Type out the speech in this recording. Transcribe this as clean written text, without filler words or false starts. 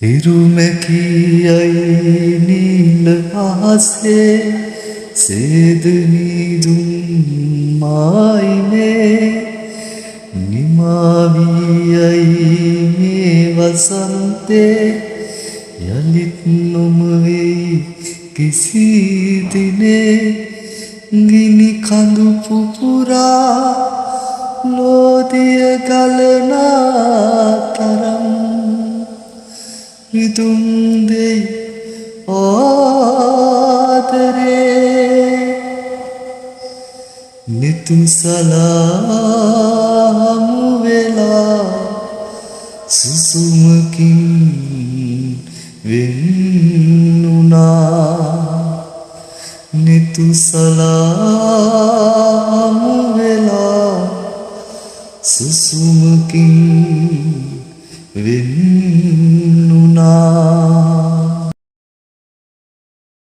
ඉරුමැකියයි නිල ආසේ සේදනිදුම් මායිනේ නිමාවියයි මේ වසන්තේ යලිත් නොමවෙයි කිසි දිනේ ගිනි කඳු පුපුරා ලෝදිය ගලනා තරම් රිදුම් දෙයි ආදරේ නිතුම් සලාමු වෙලා සුසුමකින් වෙන්නුනා නිතුම් සලාමු වෙලා සුසුමකින්